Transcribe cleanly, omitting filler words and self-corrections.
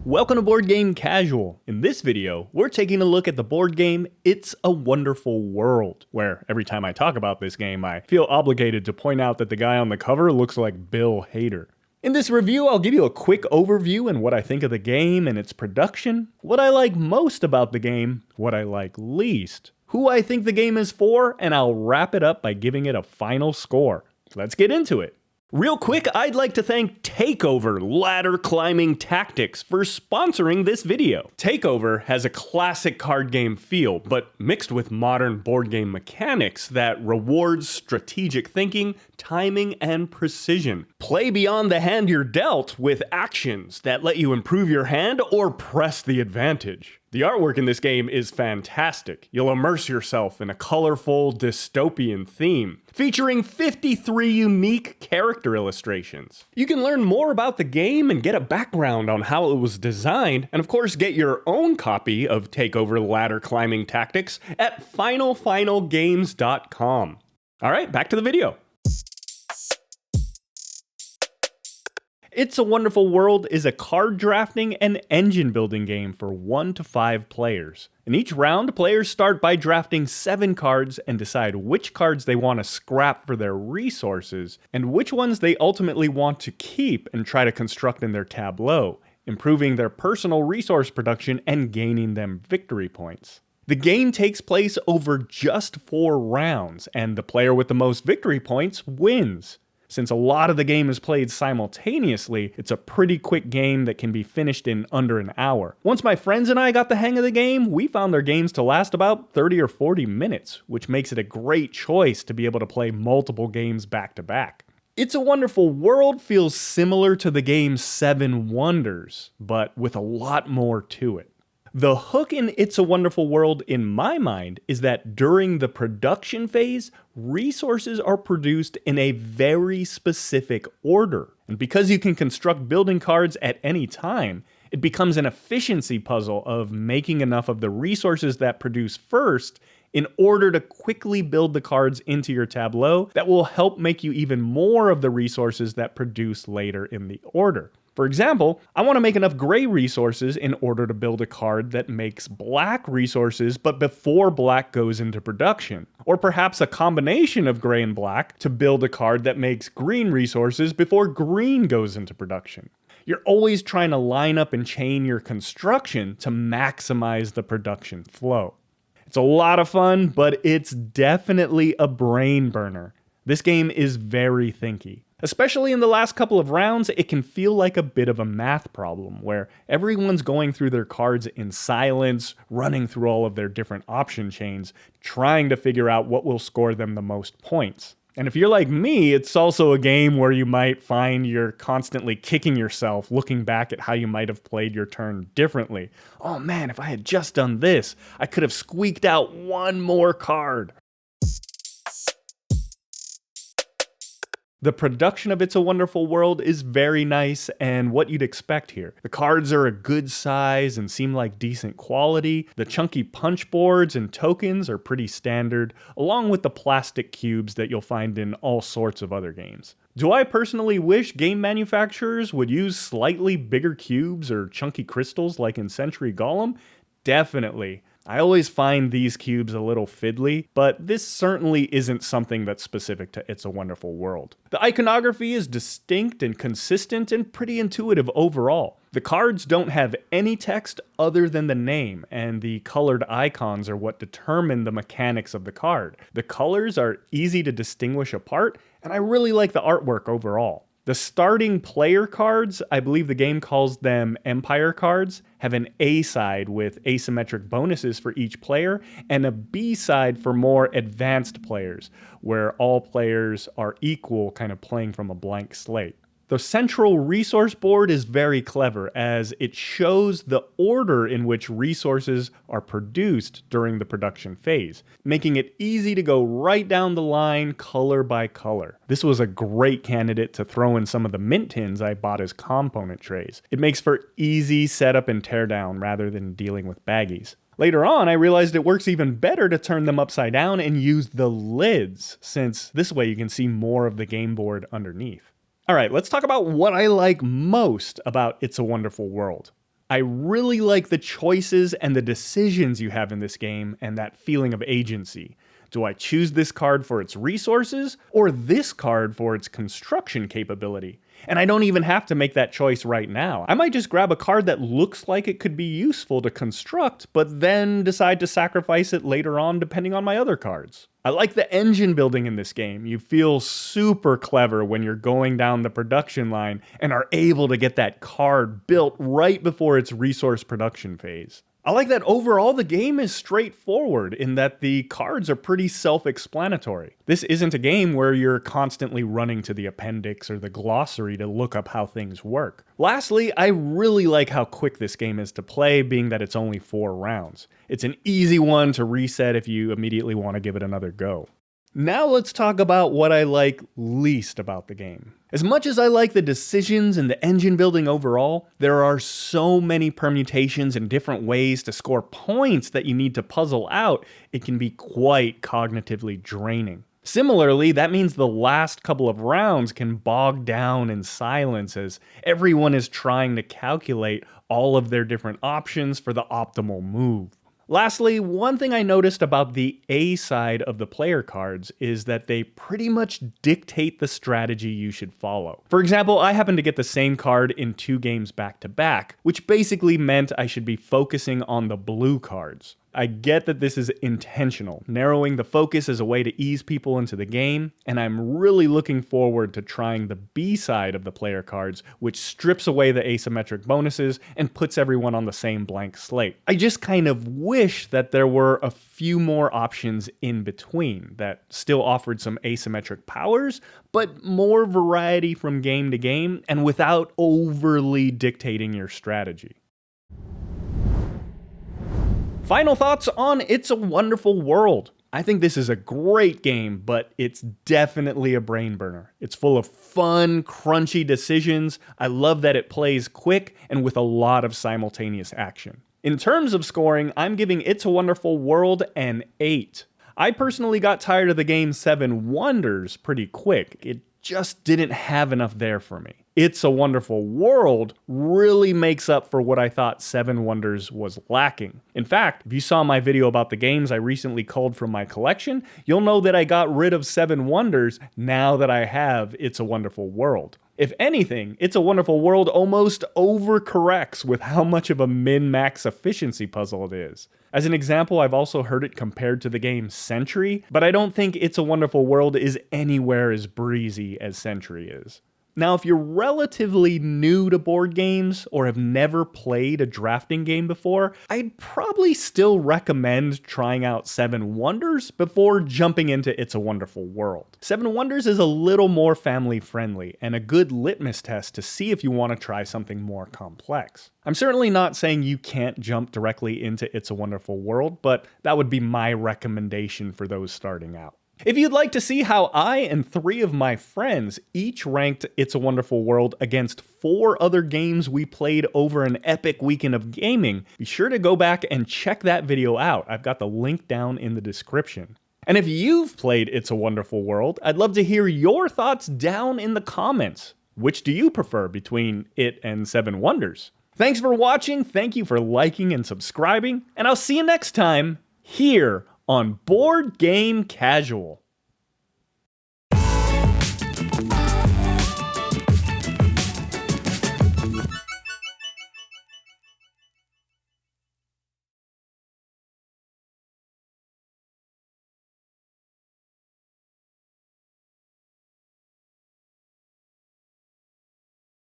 Welcome to Board Game Casual. In this video, we're taking a look at the board game It's a Wonderful World, where every time I talk about this game, I feel obligated to point out that the guy on the cover looks like Bill Hader. In this review, I'll give you a quick overview and what I think of the game and its production, what I like most about the game, what I like least, who I think the game is for, and I'll wrap it up by giving it a final score. Let's get into it. Real quick, I'd like to thank Takeover Ladder Climbing Tactics for sponsoring this video. Takeover has a classic card game feel, but mixed with modern board game mechanics that rewards strategic thinking, timing, and precision. Play beyond the hand you're dealt with actions that let you improve your hand or press the advantage. The artwork in this game is fantastic. You'll immerse yourself in a colorful, dystopian theme, featuring 53 unique character illustrations. You can learn more about the game and get a background on how it was designed, and of course get your own copy of Takeover Ladder Climbing Tactics at finalfinalgames.com. Alright, back to the video. It's a Wonderful World is a card drafting and engine building game for 1 to 5 players. In each round, players start by drafting 7 cards and decide which cards they want to scrap for their resources, and which ones they ultimately want to keep and try to construct in their tableau, improving their personal resource production and gaining them victory points. The game takes place over just 4 rounds, and the player with the most victory points wins. Since a lot of the game is played simultaneously, it's a pretty quick game that can be finished in under an hour. Once my friends and I got the hang of the game, we found their games to last about 30 or 40 minutes, which makes it a great choice to be able to play multiple games back to back. It's a Wonderful World feels similar to the game 7 Wonders, but with a lot more to it. The hook in It's a Wonderful World, in my mind, is that during the production phase, resources are produced in a very specific order. And because you can construct building cards at any time, it becomes an efficiency puzzle of making enough of the resources that produce first in order to quickly build the cards into your tableau that will help make you even more of the resources that produce later in the order. For example, I want to make enough gray resources in order to build a card that makes black resources but before black goes into production. Or perhaps a combination of gray and black to build a card that makes green resources before green goes into production. You're always trying to line up and chain your construction to maximize the production flow. It's a lot of fun, but it's definitely a brain burner. This game is very thinky. Especially in the last couple of rounds, it can feel like a bit of a math problem, where everyone's going through their cards in silence, running through all of their different option chains, trying to figure out what will score them the most points. And if you're like me, it's also a game where you might find you're constantly kicking yourself, looking back at how you might have played your turn differently. Oh man, if I had just done this, I could have squeaked out one more card. The production of It's a Wonderful World is very nice and what you'd expect here. The cards are a good size and seem like decent quality. The chunky punch boards and tokens are pretty standard, along with the plastic cubes that you'll find in all sorts of other games. Do I personally wish game manufacturers would use slightly bigger cubes or chunky crystals like in Century Golem? Definitely. I always find these cubes a little fiddly, but this certainly isn't something that's specific to It's a Wonderful World. The iconography is distinct and consistent and pretty intuitive overall. The cards don't have any text other than the name, and the colored icons are what determine the mechanics of the card. The colors are easy to distinguish apart, and I really like the artwork overall. The starting player cards, I believe the game calls them Empire cards, have an A side with asymmetric bonuses for each player, and a B side for more advanced players, where all players are equal, kind of playing from a blank slate. The central resource board is very clever, as it shows the order in which resources are produced during the production phase, making it easy to go right down the line color by color. This was a great candidate to throw in some of the mint tins I bought as component trays. It makes for easy setup and teardown rather than dealing with baggies. Later on, I realized it works even better to turn them upside down and use the lids, since this way you can see more of the game board underneath. Alright, let's talk about what I like most about It's a Wonderful World. I really like the choices and the decisions you have in this game and that feeling of agency. Do I choose this card for its resources, or this card for its construction capability? And I don't even have to make that choice right now. I might just grab a card that looks like it could be useful to construct, but then decide to sacrifice it later on depending on my other cards. I like the engine building in this game. You feel super clever when you're going down the production line and are able to get that card built right before its resource production phase. I like that overall the game is straightforward in that the cards are pretty self-explanatory. This isn't a game where you're constantly running to the appendix or the glossary to look up how things work. Lastly, I really like how quick this game is to play, being that it's only 4 rounds. It's an easy one to reset if you immediately want to give it another go. Now let's talk about what I like least about the game. As much as I like the decisions and the engine building overall, there are so many permutations and different ways to score points that you need to puzzle out, it can be quite cognitively draining. Similarly, that means the last couple of rounds can bog down in silence as everyone is trying to calculate all of their different options for the optimal move. Lastly, one thing I noticed about the A side of the player cards is that they pretty much dictate the strategy you should follow. For example, I happened to get the same card in 2 games back to back, which basically meant I should be focusing on the blue cards. I get that this is intentional, narrowing the focus as a way to ease people into the game, and I'm really looking forward to trying the B side of the player cards, which strips away the asymmetric bonuses and puts everyone on the same blank slate. I just kind of wish that there were a few more options in between that still offered some asymmetric powers, but more variety from game to game and without overly dictating your strategy. Final thoughts on It's a Wonderful World. I think this is a great game, but it's definitely a brain burner. It's full of fun, crunchy decisions. I love that it plays quick and with a lot of simultaneous action. In terms of scoring, I'm giving It's a Wonderful World an 8. I personally got tired of the game 7 Wonders pretty quick. It just didn't have enough there for me. It's a Wonderful World really makes up for what I thought 7 Wonders was lacking. In fact, if you saw my video about the games I recently culled from my collection, you'll know that I got rid of 7 Wonders now that I have It's a Wonderful World. If anything, It's a Wonderful World almost overcorrects with how much of a min-max efficiency puzzle it is. As an example, I've also heard it compared to the game Century, but I don't think It's a Wonderful World is anywhere as breezy as Century is. Now, if you're relatively new to board games or have never played a drafting game before, I'd probably still recommend trying out 7 Wonders before jumping into It's a Wonderful World. 7 Wonders is a little more family friendly and a good litmus test to see if you want to try something more complex. I'm certainly not saying you can't jump directly into It's a Wonderful World, but that would be my recommendation for those starting out. If you'd like to see how I and 3 of my friends each ranked It's a Wonderful World against 4 other games we played over an epic weekend of gaming, be sure to go back and check that video out. I've got the link down in the description. And if you've played It's a Wonderful World, I'd love to hear your thoughts down in the comments. Which do you prefer between it and 7 Wonders? Thanks for watching, thank you for liking and subscribing, and I'll see you next time here on Board Game Casual.